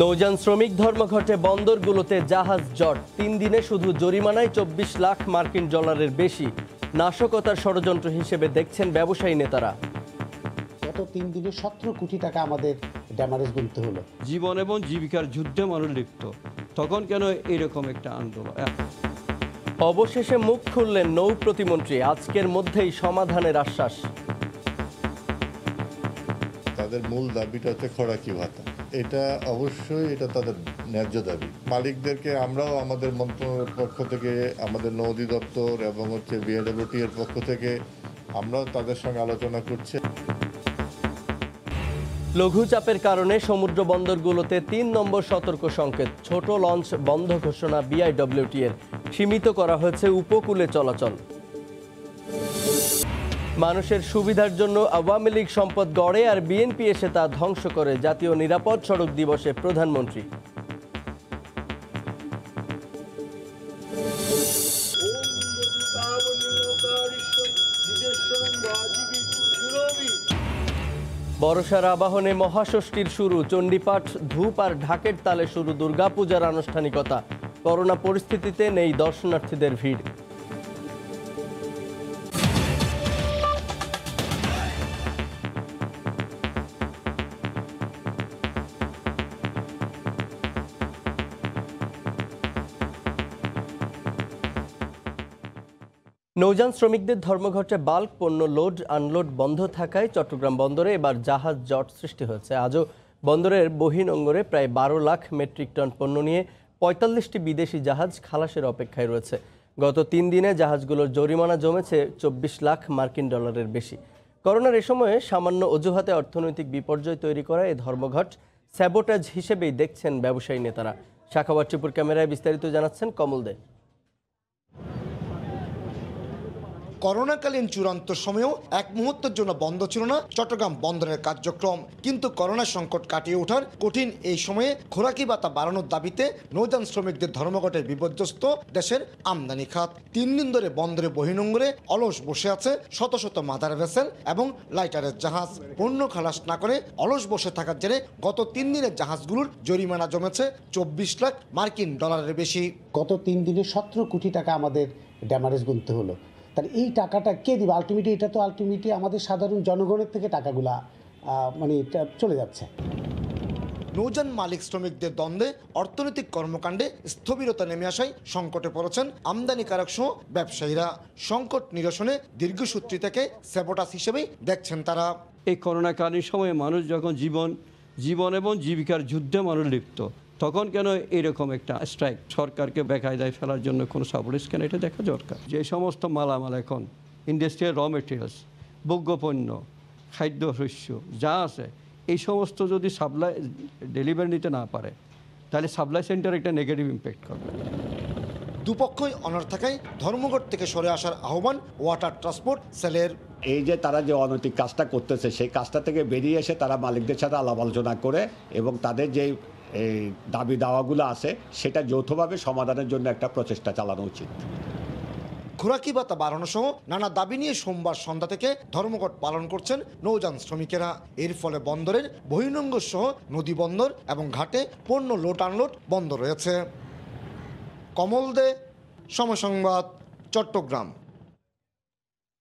নৌযান শ্রমিক ধর্মঘটে বন্দরগুলোতে জাহাজ জট, ৩ দিনে শুধু জরিমানায় ২৪ লাখ মার্কিন ডলারের বেশি। নাশকতার ষড়যন্ত্র হিসেবে দেখছেন ব্যবসায়ী নেতারা। গত ৩ দিনে ১৭ কোটি টাকা আমাদের ড্যামারেজ গুনতে হলো। জীবন এবং জীবিকার যুদ্ধে মানুষ লিপ্ত, তখন কেন এরকম একটা আন্দোলন? অবশেষে মুখ খুললেন নৌ প্রতিমন্ত্রী, আজকের মধ্যেই সমাধানের আশ্বাস। তাদের মূল দাবিটা হচ্ছে খোরাকি ভাতা। এটা অবশ্যই তাদের ন্যায্য দাবি। মালিকদেরকে আমরাও আমাদের মন্ত্রণালয়ের পক্ষ থেকে, আমাদের নৌ অধিদপ্তর এবং বিআইডব্লিউটি এর পক্ষ থেকে আমরাও তাদের সঙ্গে আলোচনা করছি। লঘুচাপের কারণে সমুদ্র বন্দরগুলোতে ৩ নম্বর সতর্ক সংকেত, ছোট লঞ্চ বন্ধ ঘোষণা বিআইডব্লিউটি এর, সীমিত করা হয়েছে উপকূলে চলাচল। মানুষের সুবিধার জন্য আওয়ামী লীগ সম্পদ গড়ে আর বিএনপি এসে তা ধ্বংস করে, জাতীয় নিরাপদ সড়ক দিবসে প্রধানমন্ত্রী। বর্ষার আবাহনে মহাষষ্ঠীর শুরু, চণ্ডীপাঠ, ধূপ আর ঢাকের তালে শুরু দুর্গাপূজার আনুষ্ঠানিকতা। করোনা পরিস্থিতিতে নেই দর্শনার্থীদের ভিড়। নৌযান শ্রমিকদের ধর্মঘটে বাল্ক পণ্য লোড আনলোড বন্ধ থাকায় চট্টগ্রাম বন্দরে এবার জাহাজ জট সৃষ্টি হয়েছে। আজও বন্দরের বহির্নোঙরে প্রায় ১২ লাখ মেট্রিক টন পণ্য নিয়ে ৪৫টি বিদেশি জাহাজ খালাসের অপেক্ষায় রয়েছে। গত ৩ দিনে জাহাজগুলোর জরিমানা জমেছে ২৪ লাখ মার্কিন ডলারের বেশি। করোনার এ সময়ে সামান্য অজুহাতে অর্থনৈতিক বিপর্যয় তৈরি করা এই ধর্মঘট স্যাবোটাজ হিসেবেই দেখছেন ব্যবসায়ী নেতারা। শাখাওয়াত টিপুর ক্যামেরায় বিস্তারিত জানাচ্ছেন কমল দে। করোনাকালীন চূড়ান্ত সময়েও এক মুহূর্তের জন্য বন্ধ ছিল না চট্টগ্রাম বন্দরের কার্যক্রম, কিন্তু করোনা সংকট কাটিয়ে ওঠার কঠিন এই সময়ে খোরাকি ভাতা বাড়ানোর দাবিতে নৌযান শ্রমিকদের ধর্মঘটে বিপর্যস্ত দেশের আমদানি খাত। ৩ দিন ধরে বন্দরে বহির্নোঙরে অলস বসে আছে শত শত মাদার ভেসেল এবং লাইটারের জাহাজ। পণ্য খালাস না করে অলস বসে থাকার জেরে গত 3 দিনের জাহাজগুলোর জরিমানা জমেছে ২৪ লাখ মার্কিন ডলারের বেশি। গত ৩ দিনে ১৭ কোটি টাকা আমাদের ড্যামারেজ গুনতে হলো। তাহলে এই টাকাটা কে দিবে? আলটিমেটলি আমাদের সাধারণ জনগণের থেকে টাকাগুলা চলে যাচ্ছে। নৌযান মালিক শ্রমিকদের দ্বন্দ্বে অর্থনৈতিক কর্মকাণ্ডে স্থবিরতা নেমে আসায় সংকটে পড়েছেন আমদানিকারক সহ ব্যবসায়ীরা। সংকট নিরসনে দীর্ঘসূত্রী থেকে স্যাবোটাজ হিসেবেই দেখছেন তারা। এই করোনাকালীন সময়ে মানুষ যখন জীবন এবং জীবিকার যুদ্ধে মানুষ লিপ্ত, তখন কেন এরকম একটা স্ট্রাইক? সরকারকে বেকায়দায় ফেলার জন্য কোনো সাবরিস্ক কেন, এটা দেখা দরকার। যে সমস্ত মালামাল এখন ইন্ডাস্ট্রিয়াল র মেটেরিয়ালস, ভোগ্যপণ্য, খাদ্যশস্য যা আছে, এই সমস্ত যদি সাপ্লাই ডেলিভারি নিতে না পারে, তাহলে সাপ্লাই সেন্টার একটা নেগেটিভ ইম্প্যাক্ট করবে। দুপক্ষই অনড় থাকায় ধর্মঘট থেকে সরে আসার আহ্বান ওয়াটার ট্রান্সপোর্ট সেলের। এই যে তারা যে অনৈতিক কাজটা করতেছে, সেই কাজটা থেকে বেরিয়ে এসে তারা মালিকদের সাথে আলাপ আলোচনা করে এবং তাদের যে এই দাবি দাওয়াগুলো আছে সেটা যৌথভাবে সমাধানের জন্য একটা প্রচেষ্টা চালানো উচিত। খোরাকি ভাতা বাড়ানো সহ নানা দাবি নিয়ে সোমবার সন্ধ্যা থেকে ধর্মঘট পালন করছেন নৌযান শ্রমিকেরা। এর ফলে বন্দরের বহির্নোঙর সহ নদী বন্দর এবং ঘাটে পণ্য লোড আনলোড বন্ধ রয়েছে। কমল দে, সময় সংবাদ, চট্টগ্রাম।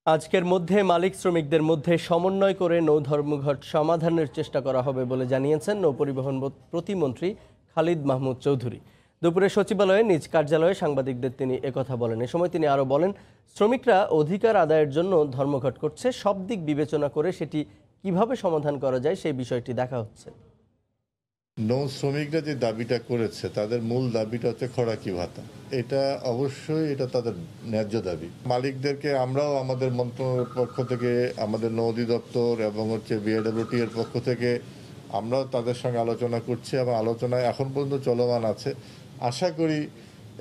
আজকের মধ্যে মালিক শ্রমিকদের মধ্যে সমন্বয় করে নৌ ধর্মঘট সমাধানের চেষ্টা করা হবে বলে জানিয়েছেন নৌপরিবহন প্রতিমন্ত্রী খালিদ মাহমুদ চৌধুরী। দুপুরে সচিবালয়ে নিজ কার্যালয়ে সাংবাদিকদের তিনি একথা বলেন। এ সময় তিনি আরও বলেন, শ্রমিকরা অধিকার আদায়ের জন্য ধর্মঘট করছে, সব দিক বিবেচনা করে সেটি কিভাবে সমাধান করা যায় সেই বিষয়টি দেখা হচ্ছে। নৌ শ্রমিকরা যে দাবিটা করেছে, তাদের মূল দাবিটা হচ্ছে খোরাকি ভাতা। এটা অবশ্যই তাদের ন্যায্য দাবি। মালিকদেরকে আমরাও আমাদের মন্ত্রণালয়ের পক্ষ থেকে, আমাদের নৌ অধিদপ্তর এবং বিআইডব্লিউটি এর পক্ষ থেকে আমরাও তাদের সঙ্গে আলোচনা করছি এবং আলোচনায় এখন পর্যন্ত চলমান আছে। আশা করি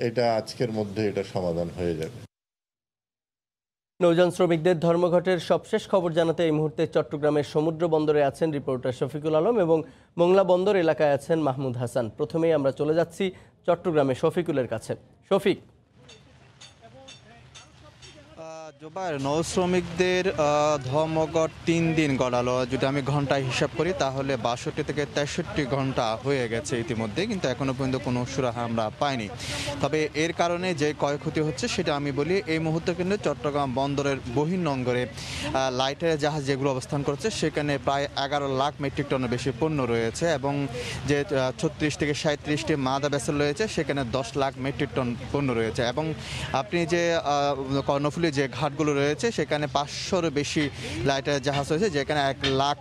এটা আজকের মধ্যে সমাধান হয়ে যাবে। নৌযান শ্রমিকদের ধর্মঘটের সবশেষ খবর জানাতে এই মুহূর্তে চট্টগ্রামের সমুদ্র বন্দরে আছেন রিপোর্টার শফিকুল আলম এবং মোংলা বন্দর এলাকায় আছেন মাহমুদ হাসান। প্রথমেই আমরা চলে যাচ্ছি চট্টগ্রামে শফিকুলের কাছে। শফিক। জুবাইর, নৌ শ্রমিকদের ধর্মঘট 3 দিন গড়ালো। যদি আমি ঘন্টায় হিসাব করি তাহলে 62 থেকে 63 ঘন্টা হয়ে গেছে ইতিমধ্যে, কিন্তু এখনো পর্যন্ত কোনো সুরাহা আমরা পাইনি। তবে এর কারণে যে ক্ষয়ক্ষতি হচ্ছে সেটা আমি বলি, এই মুহূর্তে কিন্তু চট্টগ্রাম বন্দরের বহির্নোঙরে লাইটারের জাহাজ যেগুলো অবস্থান করছে সেখানে প্রায় 11 লাখ মেট্রিক টনের বেশি পণ্য রয়েছে, এবং যে 36 থেকে 37টি মাদা ভেসেল রয়েছে সেখানে 10 লাখ মেট্রিক টন পণ্য রয়েছে। এবং আপনি যে কর্ণফুলী যে ঘাটগুলো রয়েছে সেখানে 500-এরও বেশি লাইটার জাহাজ রয়েছে, যেখানে 1 লাখ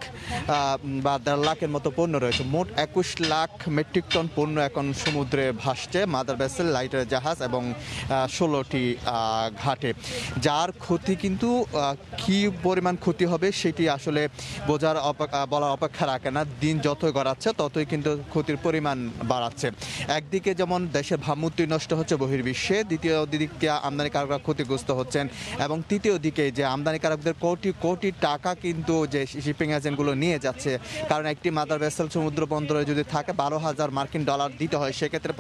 বা 1.5 লাখের মতো পণ্য রয়েছে। মোট 21 লাখ মেট্রিক টন পণ্য এখন সমুদ্রে ভাসছে, মাদার ভেসেল, লাইটার জাহাজ এবং 16টি ঘাটে। যার ক্ষতি কিন্তু কী পরিমাণ ক্ষতি হবে সেটি আসলে বলার অপেক্ষা রাখে না। দিন যতই গড়াচ্ছে ততই কিন্তু ক্ষতির পরিমাণ বাড়াচ্ছে। একদিকে যেমন দেশের ভাবমূর্তি নষ্ট হচ্ছে বহির্বিশ্বে, দ্বিতীয় দিকে আমদানিকারকরা ক্ষতিগ্রস্ত হচ্ছেন, এবং তৃতীয় দিকে যে আমদানিকারকদের কোটি কোটি টাকা কিন্তু যে শিপিং এজেন্টগুলো নিয়ে যাচ্ছে। কারণ একটি মাদার ভেসেল সমুদ্র বন্দরে যদি থাকে 12,000 মার্কিন ডলার দিতে হয়, সেক্ষেত্রে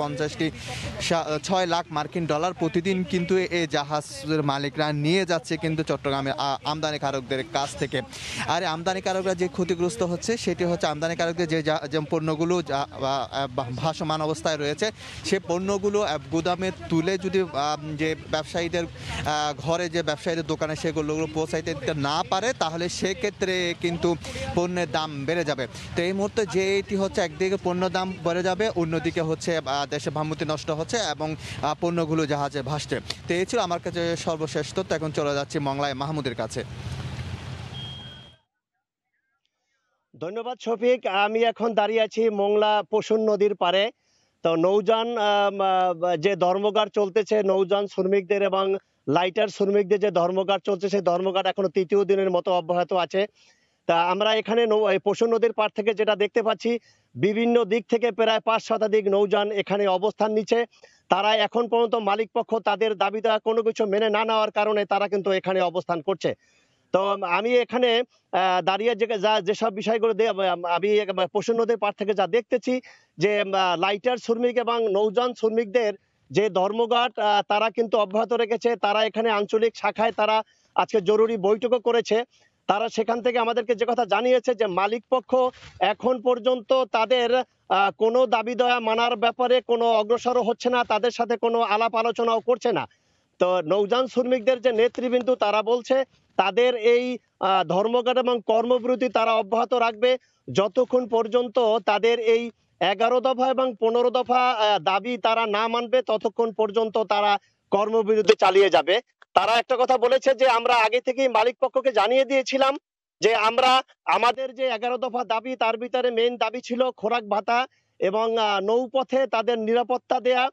6 লাখ মার্কিন ডলার প্রতিদিন কিন্তু এই জাহাজের মালিকরা নিয়ে যাচ্ছে কিন্তু চট্টগ্রামের আমদানিকারকদের কাছ থেকে। আর আমদানিকারকরা যে ক্ষতিগ্রস্ত হচ্ছে সেটি হচ্ছে আমদানিকারকদের যে পণ্যগুলো ভাসমান অবস্থায় রয়েছে সে পণ্যগুলো গুদামে তুলে যদি যে ব্যবসায়ীদের ঘরে, যে ব্যবসায়ীদের দোকানে সেগুলো পৌঁছাইতে না পারে, তাহলে সেক্ষেত্রে কিন্তু পণ্যের দাম বেড়ে যাবে। তো এই মুহূর্তে যে এটি হচ্ছে, একদিকে পণ্য দাম বেড়ে যাবে, অন্যদিকে হচ্ছে দেশের ভাবমূর্তি নষ্ট হচ্ছে এবং পণ্যগুলো জাহাজে ভাসছে। তো এই ছিল আমার কাছে সর্বশেষ তথ্য। এখন চলে যাচ্ছি মংলায় মাহমুদের কাছে। ধন্যবাদ শফিক। আমি এখন দাঁড়িয়ে আছি মোংলা পশুন নদীর পারে। তো নৌযান যে ধর্মঘট চলতেছে, নৌযান শ্রমিকদের এবং লাইটার শ্রমিকদের যে ধর্মঘট চলছে, সেই ধর্মঘট এখনো 3য় দিনের মতো অব্যাহত আছে। তা আমরা এখানে পশুন নদীর পার থেকে যেটা দেখতে পাচ্ছি, বিভিন্ন দিক থেকে প্রায় 5 শতাধিক নৌযান এখানে অবস্থান নিচ্ছে। তারা এখন পর্যন্ত মালিক পক্ষ তাদের দাবি দেওয়া কোনো কিছু মেনে না নেওয়ার কারণে তারা কিন্তু এখানে অবস্থান করছে। তো আমি এখানে দাঁড়িয়ে যেসব বিষয়গুলো আমি পশুন নদীর পার থেকে যা দেখতেছি, যে লাইটার শ্রমিক এবং নৌযান শ্রমিকদের যে ধর্মঘট তারা কিন্তু অব্যাহত রেখেছে। তারা এখানে আঞ্চলিক শাখায় তারা আজকে জরুরি বৈঠকও করেছে। তারা সেখান থেকে আমাদেরকে যে কথা জানিয়েছে যে মালিক পক্ষ এখন পর্যন্ত তাদের কোনো দাবি দেওয়া মানার ব্যাপারে কোনো অগ্রসর হচ্ছে না, তাদের সাথে কোনো আলাপ আলোচনাও করছে না। তো নৌযান শ্রমিকদের যে নেতৃবৃন্দ তারা বলছে তাদের এই ধর্মঘট এবং কর্মবিরতি তারা অব্যাহত রাখবে যতক্ষণ পর্যন্ত তাদের এই 11 দফা এবং 15 দফা দাবি তারা না মানবে, ততক্ষণ পর্যন্ত তারা কর্মবিরতি চালিয়ে যাবে। তারা একটা কথা বলেছে যে আমরা আগে থেকেই মালিক পক্ষকে জানিয়ে দিয়েছিলাম যে আমরা আমাদের যে 11 দফা দাবি, তার ভিতরে মেইন দাবি ছিল খোরাক ভাতা এবং নৌপথে তাদের নিরাপত্তা দেয়া,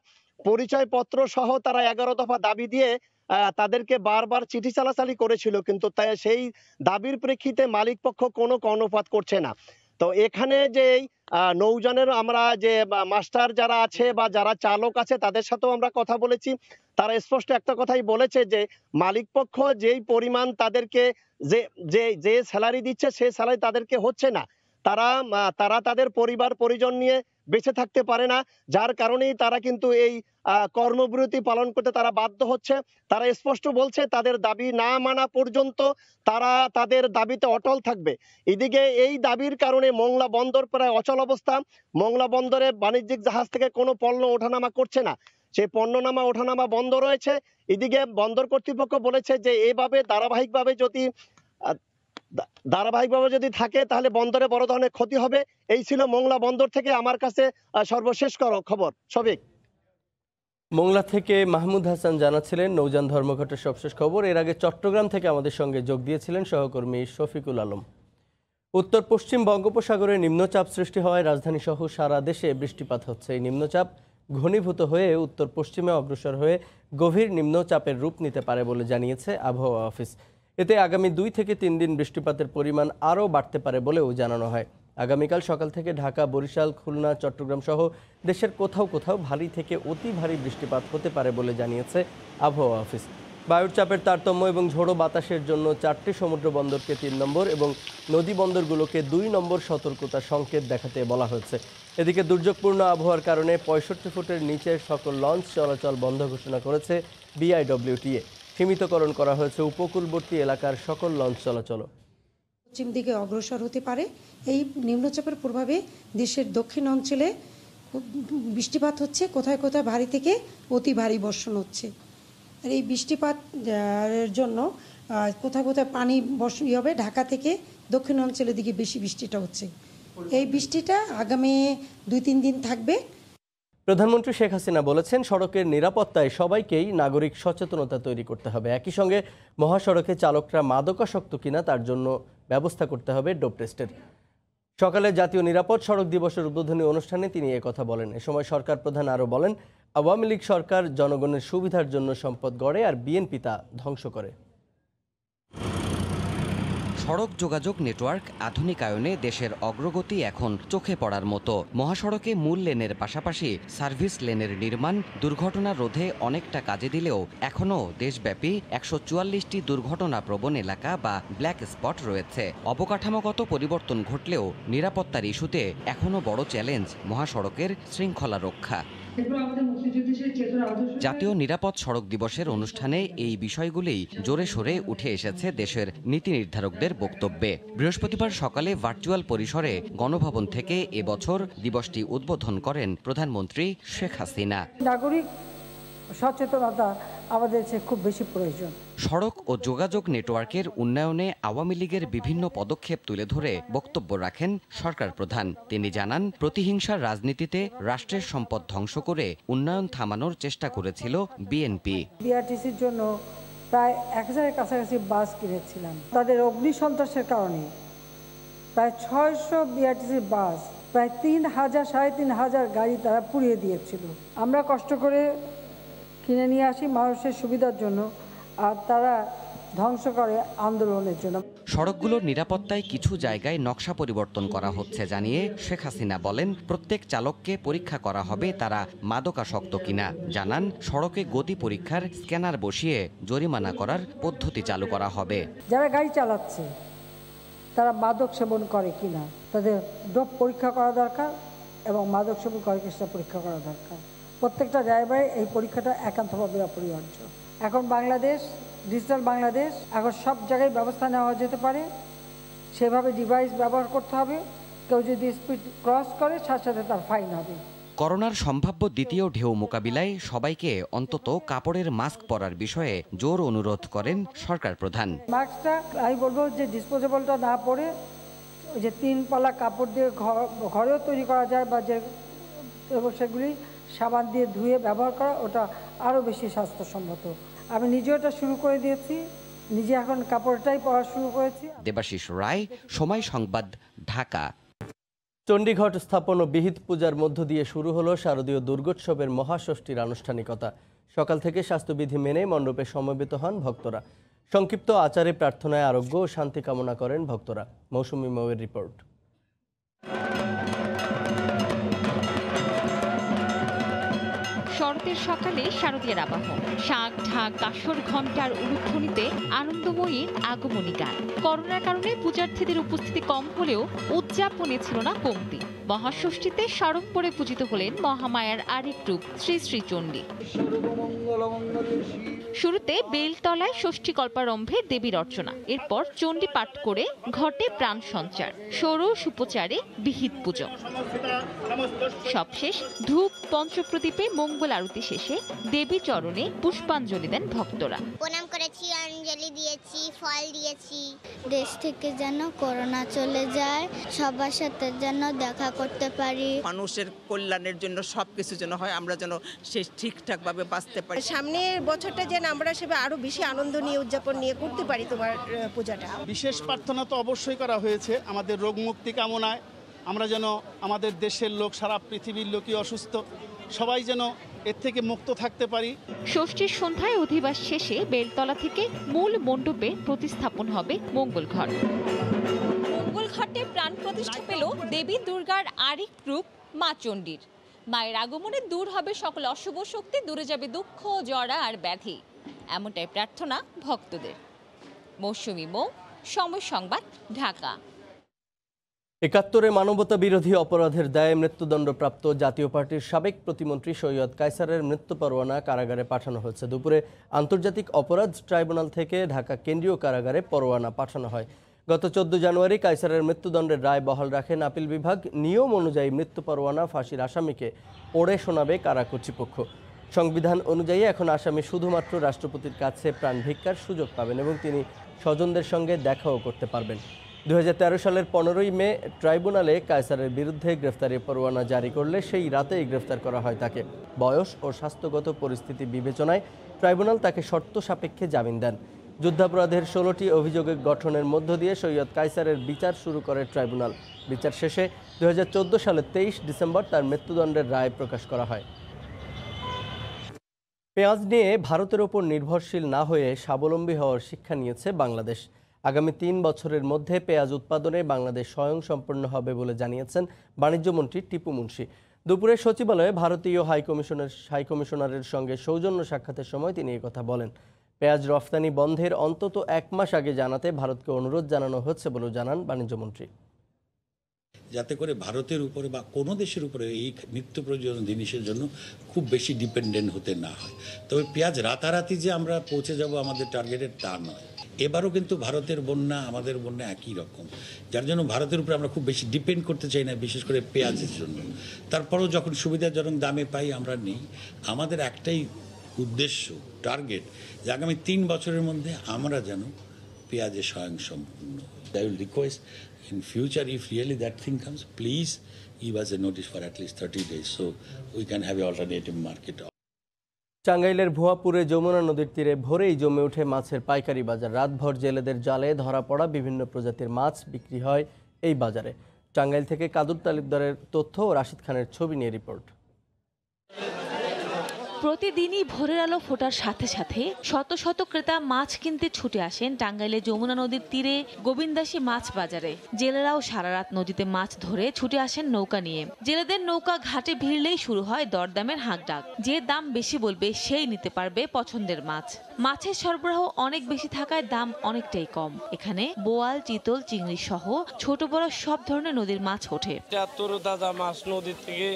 পরিচয়পত্র সহ তারা 11 দফা দাবি দিয়ে তাদেরকে বারবার চিঠি চালাচালি করেছিল, কিন্তু সেই দাবির প্রেক্ষিতে মালিক পক্ষ কোনো কর্ণপাত করছে না। তো এখানে যে নৌযানের আমরা যে মাস্টার যারা আছে বা যারা চালক আছে তাদের সাথেও আমরা কথা বলেছি। তারা স্পষ্ট একটা কথাই বলেছে যে মালিক পক্ষ যেই পরিমাণ তাদেরকে যে স্যালারি দিচ্ছে সেই স্যালারি তাদেরকে হচ্ছে না। তারা তাদের পরিবার পরিজন নিয়ে বেঁচে থাকতে পারে না, যার কারণেই তারা কিন্তু এই কর্মবিরতি পালন করতে তারা বাধ্য হচ্ছে। তারা স্পষ্ট বলছে তাদের দাবি না মানা পর্যন্ত তারা তাদের দাবিতে অটল থাকবে। এদিকে এই দাবির কারণে মোংলা বন্দর প্রায় অচল অবস্থা। মোংলা বন্দরে বাণিজ্যিক জাহাজ থেকে কোনো পণ্য ওঠানামা করছে না, সেই পণ্য ওঠানামা বন্ধ রয়েছে। এদিকে বন্দর কর্তৃপক্ষ বলেছে যে এইভাবে ধারাবাহিকভাবে যদি থাকে তাহলে বন্দরে বড় ধরনের ক্ষতি হবে। এই ছিল মোংলা বন্দর থেকে আমার কাছে সর্বশেষ খবর। সবিক, মোংলা থেকে মাহমুদ হাসান জানাচ্ছিলেন নৌযান ধর্মঘটের সবশেষ খবর। এর আগে চট্টগ্রাম থেকে আমাদের সঙ্গে যোগ দিয়েছিলেন সহকর্মী শফিকুল আলম। উত্তর পশ্চিম বঙ্গোপসাগরে নিম্নচাপ সৃষ্টি হওয়ায় রাজধানী সহ সারা দেশে বৃষ্টিপাত হচ্ছে। এই নিম্নচাপ ঘনীভূত হয়ে উত্তর পশ্চিমে অগ্রসর হয়ে গভীর নিম্নচাপের রূপ নিতে পারে বলে জানিয়েছে আবহাওয়া অফিস। এতে আগামী 2 থেকে 3 দিন বৃষ্টিপাতের পরিমাণ আরও বাড়তে পারে বলেও জানানো হয়। আগামীকাল সকাল থেকে ঢাকা, বরিশাল, খুলনা, চট্টগ্রাম সহ দেশের কোথাও কোথাও ভারী থেকে অতি ভারী বৃষ্টিপাত হতে পারে বলে জানিয়েছে আবহাওয়া অফিস। বায়ুর চাপের তারতম্য এবং ঝোড়ো বাতাসের জন্য 4টি সমুদ্র বন্দরকে 3 নম্বর এবং নদী বন্দরগুলোকে 2 নম্বর সতর্কতা সংকেত দেখাতে বলা হয়েছে। এদিকে দুর্যোগপূর্ণ আবহাওয়ার কারণে 65 ফুটের নিচের সকল লঞ্চ চলাচল বন্ধ ঘোষণা করেছে বিআইডব্লিউটিএ। সীমিতকরণ করা হয়েছে উপকূলবর্তী এলাকার সকল লঞ্চ চলাচল। পশ্চিম দিকে অগ্রসর হতে পারে। এই নিম্নচাপের প্রভাবে দেশের দক্ষিণ অঞ্চলে বৃষ্টিপাত হচ্ছে, কোথায় কোথায় ভারী থেকে অতি ভারী বর্ষণ হচ্ছে। আর এই বৃষ্টিপাত এর জন্য কোথায় কোথায় পানি বর্ষণ হবে। ঢাকা থেকে দক্ষিণ অঞ্চলের দিকে বেশি বৃষ্টিটা হচ্ছে। এই বৃষ্টিটা আগামী 2-3 দিন থাকবে। প্রধানমন্ত্রী শেখ হাসিনা বলেছেন, সড়কের নিরাপত্তায় সবাইকেই নাগরিক সচেতনতা তৈরি করতে হবে। একই সঙ্গে মহাসড়কে চালকরা মাদকাসক্ত কিনা তার জন্য ব্যবস্থা করতে হবে ডোপ টেস্টের। সকালে জাতীয় নিরাপদ সড়ক দিবসের উদ্বোধনী অনুষ্ঠানে তিনি একথা বলেন। এ সময় সরকার প্রধান আরও বলেন, আওয়ামী লীগ সরকার জনগণের সুবিধার জন্য সম্পদ গড়ে আর বিএনপি তা ধ্বংস করে। সড়ক যোগাযোগ নেটওয়ার্ক আধুনিকায়নে দেশের অগ্রগতি এখন চোখে পড়ার মতো। মহাসড়কে মূল লেনের পাশাপাশি সার্ভিস লেনের নির্মাণ দুর্ঘটনা রোধে অনেকটা কাজে দিলেও এখনও দেশব্যাপী 144টি দুর্ঘটনা প্রবণ এলাকা বা ব্ল্যাক স্পট রয়েছে। অবকাঠামোগত পরিবর্তন ঘটলেও নিরাপত্তার ইস্যুতে এখনও বড় চ্যালেঞ্জ মহাসড়কের শৃঙ্খলা রক্ষা। জাতীয় নিরাপদ সড়ক দিবসের অনুষ্ঠানে এই বিষয়গুলিই জোরে সোরে উঠে এসেছে দেশের নীতি নির্ধারকদের বক্তব্যে। বৃহস্পতিবার সকালে ভার্চুয়াল পরিসরে গণভবন থেকে এবছর দিবসটি উদ্বোধন করেন প্রধানমন্ত্রী শেখ হাসিনা। নাগরিক সচেতনতা আমাদের খুব বেশি প্রয়োজন। সড়ক ও যোগাযোগ নেটওয়ার্কের উন্নয়নে আওয়ামী লীগের বিভিন্ন পদক্ষেপ তুলে ধরে বক্তব্য রাখেন সরকার প্রধান। তিনি জানান, প্রতিহিংসার রাজনীতিতে রাষ্ট্রের সম্পদ ধ্বংস করে উন্নয়ন থামানোর চেষ্টা করেছিল বিএনপি। বিআরটিসির জন্য প্রায় 1000-এর কাছাকাছি বাস কিনেছিলাম। তাদের অগ্নিসন্ত্রাসের কারণে প্রায় 600 বিআরটিসির বাস, প্রায় 3,000-3,500 গাড়ি তারা পুড়িয়ে দিয়েছিল। আমরা কষ্ট করে কিনে নিয়ে আসি মানুষের সুবিধার জন্য, আর তারা ধ্বংস করে আন্দোলনের জন্য। সড়কগুলোর নিরাপত্তায় কিছু জায়গায় নকশা পরিবর্তন করা হচ্ছে জানিয়ে শেখ হাসিনা বলেন, প্রত্যেক চালককে পরীক্ষা করা হবে তারা মাদকাসক্ত কিনা। জানান, সড়কে গতি পরীক্ষার স্ক্যানার বসিয়ে জরিমানা করার পদ্ধতি চালু করা হবে। যারা গাড়ি চালাচ্ছে তারা মাদক সেবন করে কিনা তাদের ডোপ পরীক্ষা করা দরকার এবং মাদক সেবন করে কিনা পরীক্ষা করা দরকার। প্রত্যেকটা ড্রাইভারে এই পরীক্ষাটা একান্তভাবে অপরিহার্য। এখন বাংলাদেশ ডিজিটাল বাংলাদেশ, এখন সব জায়গায় ব্যবস্থা নেওয়া যেতে পারে, সেভাবে ডিভাইস ব্যবহার করতে হবে। কেউ যদি স্পিড ক্রস করে সাথে সাথে তার ফাইন হবে। করোনার সম্ভাব্য দ্বিতীয় ঢেউ মোকাবিলায় সবাইকে অন্তত কাপড়ের মাস্ক পরার বিষয়ে জোর অনুরোধ করেন সরকার প্রধান। মাস্কটা আমি বলবো যে ডিসপোজেবলটা না পরে ওই যে 3 পালা কাপড় দিয়ে ঘরেও তৈরি করা যায়, বা যে সেগুলি সাবান দিয়ে ধুয়ে ব্যবহার করা, ওটা আরও বেশি স্বাস্থ্যসম্মত। আমি নিজে ওটা শুরু করে দিয়েছি, নিজে এখন কাপড়টাই পরা শুরু করেছি। দেবাশিস রায়, সময় সংবাদ, ঢাকা। চণ্ডীঘট স্থাপন ও বিহিত পূজার মধ্য দিয়ে শুরু হলো শারদীয় দুর্গোৎসবের মহাষষ্ঠীর আনুষ্ঠানিকতা। সকাল থেকে স্বাস্থ্যবিধি মেনে মণ্ডপে সমবেত হন ভক্তরা। সংক্ষিপ্ত আচারে প্রার্থনায় আরোগ্য ও শান্তি কামনা করেন ভক্তরা। মৌসুমী মৌয়ের রিপোর্ট। শরতের সকালে শারদীয়ার আবাহন, শাঁখ ঢাক কাসর ঘণ্টার উলুধ্বনিতে আনন্দময়ীর আগমনী গান। করোনার কারণে পূজার্থীদের উপস্থিতি কম হলেও উদযাপনে ছিল না কমতি। মহাষষ্ঠীতে সাড়ম্বরে পূজিত হলেন মহামায়ার আরেক রূপ শ্রী শ্রী চণ্ডী। শুরুতে বেলতলায় ষষ্ঠী কল্পারম্ভে দেবীর অর্চনা, এরপর চণ্ডী পাঠ করে ঘটে প্রাণ সঞ্চার, ষোড়শ উপচারে বিহিত পুজো। সবশেষ ধূপ পঞ্চপ্রদীপে মঙ্গল আরতি শেষে দেবী চরণে পুষ্পাঞ্জলি দেন ভক্তরা। প্রণাম করেছি, অঞ্জলি দিয়েছি, ফল দিয়েছি। দেশ থেকে যেন করোনা চলে যায়, সবার সাথে যেন দেখা করতে পারি, মানুষের কল্যাণের জন্য সবকিছু যেন হয়, আমরা যেন সে ঠিকঠাক ভাবে বাঁচতে পারি। সামনের বছরটা যেন আমরা সেভাবে আরো বেশি আনন্দ নিয়ে উদযাপন নিয়ে করতে পারি তোমার পূজাটা। বিশেষ প্রার্থনা তো অবশ্যই করা হয়েছে আমাদের রোগ মুক্তি কামনায়। আমরা যেন আমাদের দেশের লোক, সারা পৃথিবীর লোকই অসুস্থ, সবাই যেন এর থেকে মুক্ত থাকতে পারি। ষষ্ঠীর সন্ধ্যায় অধিবাস শেষে বেলতলা থেকে মূল মণ্ডপে প্রতিস্থাপন হবে মঙ্গল ঘট। মঙ্গল ঘটে প্রাণ প্রতিষ্ঠা পেল দেবী দুর্গার আরেক রূপ মা চণ্ডীর। মায়ের আগমনে দূর হবে সকল অশুভ শক্তি, দূরে যাবে দুঃখ, জরা আর ব্যাধি, এমনটাই প্রার্থনা ভক্তদের। মৌসুমী মৌ, সময় সংবাদ, ঢাকা। একাত্তরে মানবতা বিরোধী অপরাধের দায়ে মৃত্যুদণ্ডপ্রাপ্ত জাতীয় পার্টির সাবেক প্রতিমন্ত্রী সৈয়দ কায়সারের মৃত্যু পরোয়ানা কারাগারে পাঠানো হয়েছে। দুপুরে আন্তর্জাতিক অপরাধ ট্রাইব্যুনাল থেকে ঢাকা কেন্দ্রীয় কারাগারে পরোয়ানা পাঠানো হয়। গত 14 জানুয়ারি কায়সারের মৃত্যুদণ্ডের রায় বহাল রাখেন আপিল বিভাগ। নিয়ম অনুযায়ী মৃত্যু পরোয়ানা ফাঁসির আসামিকে পড়ে শোনাবে কারা কর্তৃপক্ষ। সংবিধান অনুযায়ী এখন আসামি শুধুমাত্র রাষ্ট্রপতির কাছে প্রাণ ভিক্ষার সুযোগ পাবেন এবং তিনি স্বজনদের সঙ্গে দেখাও করতে পারবেন। 2013 সালের 15ই মে ট্রাইব্যুনালে কায়সারের বিরুদ্ধে গ্রেফতারি পরোয়ানা জারি করলে সেই রাতেই গ্রেফতার করা হয় তাকে। বয়স ও স্বাস্থ্যগত পরিস্থিতি বিবেচনায় ট্রাইব্যুনাল তাকে শর্ত সাপেক্ষে জামিন দেন। যুদ্ধাপরাধের 16টি অভিযোগের গঠনের মধ্য দিয়ে সৈয়দ কায়সারের বিচার শুরু করে ট্রাইব্যুনাল। বিচার শেষে 2014 সালের 23 ডিসেম্বর তার মৃত্যুদণ্ডের রায় প্রকাশ করা হয়। পেঁয়াজ নিয়ে ভারতের ওপর নির্ভরশীল না হয়ে স্বাবলম্বী হওয়ার শিক্ষা নিয়েছে বাংলাদেশ। আগামী 3 বছরের মধ্যে পেঁয়াজ উৎপাদনে বাংলাদেশ স্বয়ংসম্পূর্ণ হবে বলে জানিয়েছেন বাণিজ্যমন্ত্রী টিপু মুনশি। দুপুরে সচিবালয়ে ভারতীয় হাইকমিশনারের সঙ্গে সৌজন্য সাক্ষাতের সময় তিনি কথা বলেন। পেঁয়াজ রফতানি বন্ধের অন্তত 1 মাস আগে জানাতে ভারতকে অনুরোধ জানানো হচ্ছে বলেও জানান বাণিজ্যমন্ত্রী। যাতে করে ভারতের উপরে বা কোনো দেশের উপরে এই নিত্য প্রয়োজনীয় জিনিসের জন্য খুব বেশি ডিপেন্ডেন্ট হতে না হয়। তবে পেঁয়াজ রাতারাতি যে আমরা পৌঁছে যাব আমাদের টার্গেটের তা নয়। এবারও কিন্তু ভারতের বন্যা আমাদের বন্যা একই রকম, যার জন্য ভারতের উপরে আমরা খুব বেশি ডিপেন্ড করতে চাই না, বিশেষ করে পেঁয়াজের জন্য। তারপরেও যখন সুবিধাজনক দামে পাই আমরা নিই। আমাদের একটাই উদ্দেশ্য, টার্গেট, যে আগামী 3 বছরের মধ্যে আমরা যেন পেঁয়াজে স্বয়ংসম্পূর্ণ হই। I will request in future, if really that thing comes, please give us a notice for at least 30 days so we can have an alternative market. টাঙ্গাইলের ভুয়াপুরে যমুনা নদীর তীরে ভোরেই জমে ওঠে মাছের পাইকারি বাজার। রাতভর জেলেদের জালে ধরা পড়া বিভিন্ন প্রজাতির মাছ বিক্রি হয় এই বাজারে। টাঙ্গাইল থেকে কাদুর তালুকদারের তথ্য ও রাশিদ খানের ছবি নিয়ে রিপোর্ট। প্রতিদিনই ভোরের আলো ফোটার সাথে সাথে শত শত ক্রেতা মাছ কিনতে ছুটে আসেন টাঙ্গাইলের যমুনা নদীর তীরে গোবিন্দাসী মাছ বাজারে। জেলেরাও সারা রাত নদীতে মাছ ধরে ছুটে আসেন নৌকা নিয়ে। জেলেদের নৌকা ঘাটে ভিড়লেই শুরু হয় দরদামের হাঁকডাক। যে দাম বেশি বলবে সেই নিতে পারবে পছন্দের মাছ। মাছের সরবরাহ অনেক বেশি থাকায় দাম অনেকটাই কম। এখানে বোয়াল, চিতল, চিংড়ি সহ ছোট বড় সব ধরনের নদীর মাছ ওঠে। তাজা মাছ নদীর থেকে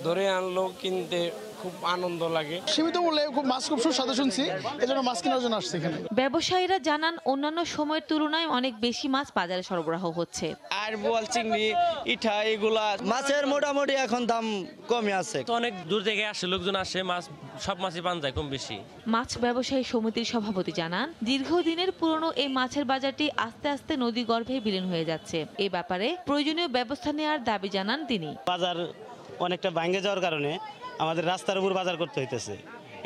ধরে আনলো, কিনতে খুব আনন্দ লাগে। সীমিত মূল্যে খুব মাছ খুব সুস্বাদু শুনছি, এজন্য মাছ কেনার জন্য আসছি এখানে। ব্যবসায়ীরা জানান অন্যান্য সময়ের তুলনায় অনেক বেশি মাছ বাজারে সরবরাহ হচ্ছে। আর বোয়াল, চিংড়ি, ইঠা এগুলা মাছের মোটামুটি এখন দাম কমে আছে। অনেক দূর থেকে আসে লোকজন, আসে মাছ, সব মাছই পান যায় কম বেশি। মাছ ব্যবসায়ী সমিতির সভাপতি জানান দীর্ঘদিনের পুরনো এই মাছের বাজারটি আস্তে আস্তে নদী গর্ভে বিলীন হয়ে যাচ্ছে। এ ব্যাপারে প্রয়োজনীয় ব্যবস্থা নেওয়ার দাবি জানান তিনি। বাজার অনেকটা ভাঙে যাওয়ার কারণে আমাদের রাস্তার উপর বাজার করতে হইতেছে।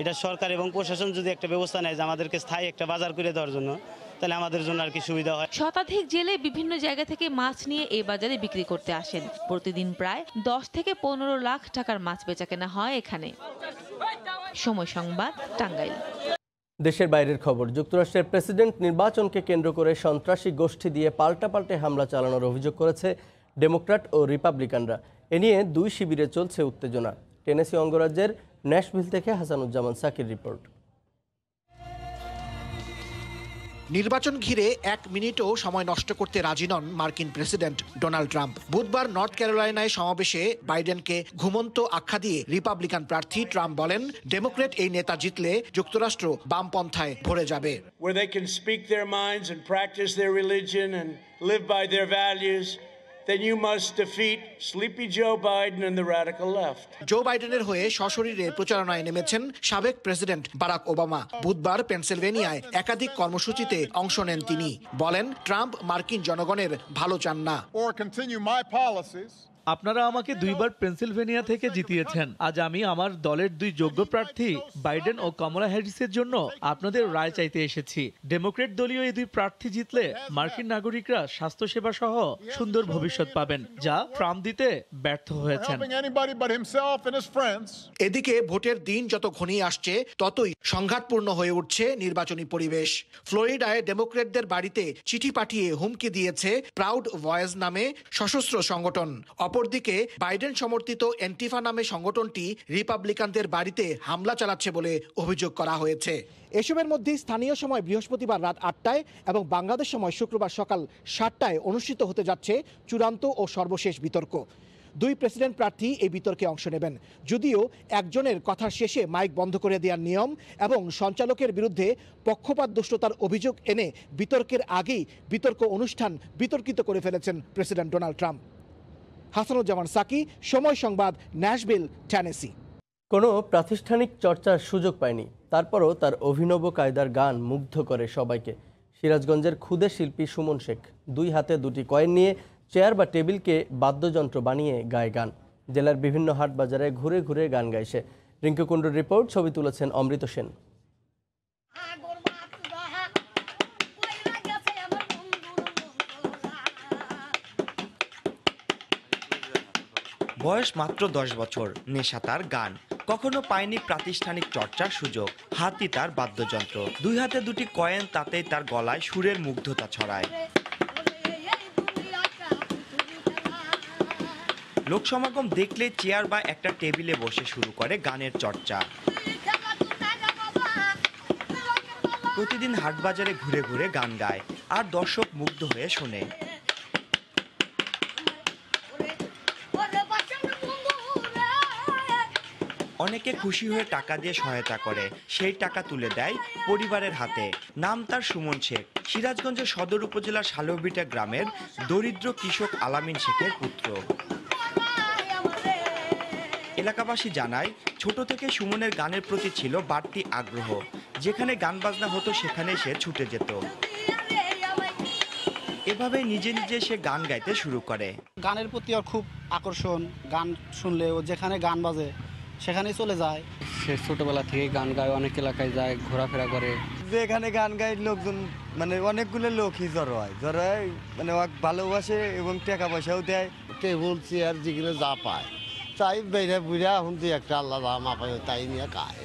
এটা সরকার এবং প্রশাসন যদি একটা ব্যবস্থা নেয় যে আমাদেরকে স্থায়ী একটা বাজার করে দেওয়ার জন্য, তাহলে আমাদের জন্য আর কি সুবিধা হয়। শতাধিক জেলে বিভিন্ন জায়গা থেকে মাছ নিয়ে এই বাজারে বিক্রি করতে আসেন। প্রতিদিন প্রায় 10 থেকে 15 লাখ টাকার মাছ বেচাকেনা হয় এখানে। সময় সংবাদ, টাঙ্গাইল। দেশের বাইরের খবর। যুক্তরাষ্ট্রের প্রেসিডেন্ট নির্বাচনকে কেন্দ্র করে সন্ত্রাসী গোষ্ঠী দিয়ে পাল্টাপাল্টে হামলা চালানোর অভিযোগ করেছে ডেমোক্র্যাট ও রিপাবলিকানরা। এ নিয়ে 2 শিবিরে চলছে উত্তেজনা। টেনেসি অঙ্গরাজ্যের ন্যাশভিল থেকে হাসানুজ্জামান সাকির রিপোর্ট। নির্বাচন ঘিরে 1 মিনিটও সময় নষ্ট করতে রাজি নন মার্কিন প্রেসিডেন্ট ডোনাল্ড ট্রাম্প। বুধবার নর্থ ক্যারোলাইনায় সমাবেশে বাইডেনকে ঘুমন্ত আখ্যা দিয়ে রিপাবলিকান প্রার্থী ট্রাম্প বলেন, ডেমোক্রেট এই নেতা জিতলে যুক্তরাষ্ট্র বামপন্থায় ভরে যাবে। Where they can speak their minds and practice their religion and live by their values, then you must defeat Sleepy Joe Biden and the radical left. জো বাইডেনের হয়ে সশরীরে প্রচারণায় নেমেছেন সাবেক প্রেসিডেন্ট বারাক ওবামা। বুধবার পেনসিলভেনিয়ায় একাধিক কর্মসূচিতে অংশ নেন তিনি। বলেন, ট্রাম্প মার্কিন জনগণের ভালো চান না। আপনারা আমাকে 2 বার পেনসিলভেনিয়া থেকে জিতিয়েছেন। আজ আমি আমার দলের 2 যোগ্য প্রার্থী বাইডেন ও কমলা হ্যারিসের জন্য আপনাদের রায় চাইতে এসেছি। ডেমোক্রেট দলীয় এই 2 প্রার্থী জিতলে মার্কিন নাগরিকরা স্বাস্থ্যসেবা সহ সুন্দর ভবিষ্যৎ পাবেন, যা ট্রাম্প দিতে ব্যর্থ হয়েছেন। এদিকে ভোটের দিন যত ঘনিয়ে আসছে ততই সংঘাতপূর্ণ হয়ে উঠছে নির্বাচনী পরিবেশ। ফ্লোরিডায় ডেমোক্রেটদের বাড়িতে চিঠি পাঠিয়ে হুমকি দিয়েছে প্রাউড ভয়েস নামে সশস্ত্র সংগঠন। অপরদিকে বাইডেন সমর্থিত এন্টিফা নামে সংগঠনটি রিপাবলিকানদের বাড়িতে হামলা চালাচ্ছে বলে অভিযোগ করা হয়েছে। এসবের মধ্যে স্থানীয় সময় বৃহস্পতিবার রাত 8টায় এবং বাংলাদেশ সময় শুক্রবার সকাল 7টায় অনুষ্ঠিত হতে যাচ্ছে চূড়ান্ত ও সর্বশেষ বিতর্ক। দুই প্রেসিডেন্ট প্রার্থী এই বিতর্কে অংশ নেবেন, যদিও একজনের কথার শেষে মাইক বন্ধ করে দেওয়ার নিয়ম এবং সঞ্চালকের বিরুদ্ধে পক্ষপাত দুষ্টতার অভিযোগ এনে বিতর্কের আগেই বিতর্ক অনুষ্ঠান বিতর্কিত করে ফেলেছেন president Donald Trump. Hasanuzzaman Saki, Somoy Sangbad, Nashville, Tennessee. কোনো প্রাতিষ্ঠানিক চর্চার সুযোগ পায়নি, তারপরও তার অভিনব কায়দার গান মুগ্ধ করে সবাইকে। সিরাজগঞ্জের ক্ষুদে শিল্পী সুমন শেখ 2 হাতে 2টি কয়েন নিয়ে চেয়ার বা টেবিলকে বাদ্যযন্ত্র বানিয়ে গায় গান। জেলার বিভিন্ন হাট বাজারে ঘুরে ঘুরে গান গাইছে। রিঙ্কু কুণ্ডুর রিপোর্ট, ছবি তুলেছেন অমৃত সেন। বয়স মাত্র 10 বছর, নেশা তার গান, কখনো পায়নি প্রাতিষ্ঠানিক চর্চার সুযোগ। হাতি তার বাদ্যযন্ত্র, 2 হাতে 2টি কয়েন, তাতেই তার গলায় সুরের মুগ্ধতা ছড়ায়। লোকসমাগম দেখলে চেয়ার বা একটা টেবিলে বসে শুরু করে গানের চর্চা। প্রতিদিন হাটবাজারে ঘুরে ঘুরে গান গায় আর দর্শক মুগ্ধ হয়ে শোনে। অনেকে খুশি হয়ে টাকা দিয়ে সহায়তা করে, সেই টাকা তুলে দেয় পরিবারের হাতে। নাম তার সুমন শেখ, সিরাজগঞ্জের সদর উপজেলার শালবিটা গ্রামের দরিদ্র কৃষক আলামিন শেখের পুত্র। এলাকাবাসী জানায়, ছোট থেকে সুমনের গানের প্রতি ছিল বাড়তি আগ্রহ। যেখানে গান বাজনা হতো সেখানে সে ছুটে যেত। এভাবে নিজে নিজে সে গান গাইতে শুরু করে। গানের প্রতি ওর খুব আকর্ষণ, গান শুনলে ও যেখানে গান বাজে সেখানেই চলে যায়। সে ছোটবেলা থেকে গান গায়, অনেক এলাকায় যায়, ঘোরাফেরা করে। যেখানে গান গায় লোকজন মানে অনেকগুলো লোকই জড়ো হয়, মানে ভালোবাসে এবং টাকা পয়সাও দেয়। টেবিল চেয়ার যেগুলো যা পায় তাই বেড়ে বুড়া এখন যে একটা আল্লাহ মাপায় তাই নিয়ে গায়।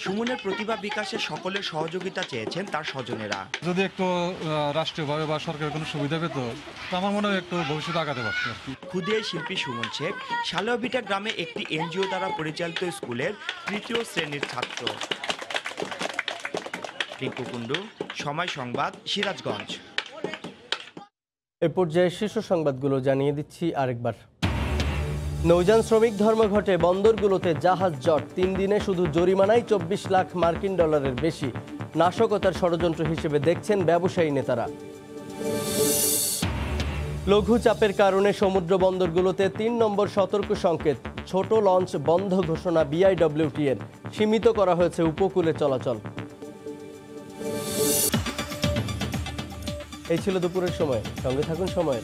সুমনের প্রতিভা বিকাশে সকলের সহযোগিতা চেয়েছেন তার স্বজনেরা। যদি একটু রাষ্ট্রীয়ভাবে বা সরকারের কোনো সুবিধা পেত তো আমার মনে হয় একটু ভবিষ্যতে আগাতে পারত। ক্ষুদে শিল্পী সুমন শেখ শালবিটা গ্রামে একটি এনজিও দ্বারা পরিচালিত স্কুলের 3য় শ্রেণীর ছাত্র। রিঙ্কু কুণ্ডু, সময় সংবাদ, সিরাজগঞ্জ। এ পর্যায়ে শীর্ষ সংবাদগুলো জানিয়ে দিচ্ছি আরেকবার। নৌযান শ্রমিক ধর্মঘটে বন্দরগুলোতে জাহাজ জট, 3 দিনে শুধু জরিমানায় 24 লাখ মার্কিন ডলারের বেশি। নাশকতার ষড়যন্ত্র হিসেবে দেখছেন ব্যবসায়ী নেতারা। লঘু চাপের কারণে সমুদ্র বন্দরগুলোতে 3 নম্বর সতর্ক সংকেত। ছোট লঞ্চ বন্ধ ঘোষণা BIWT এর, সীমিত করা হয়েছে উপকূলে চলাচল। এই ছিল দুপুরের সময়, সঙ্গে থাকুন সময়।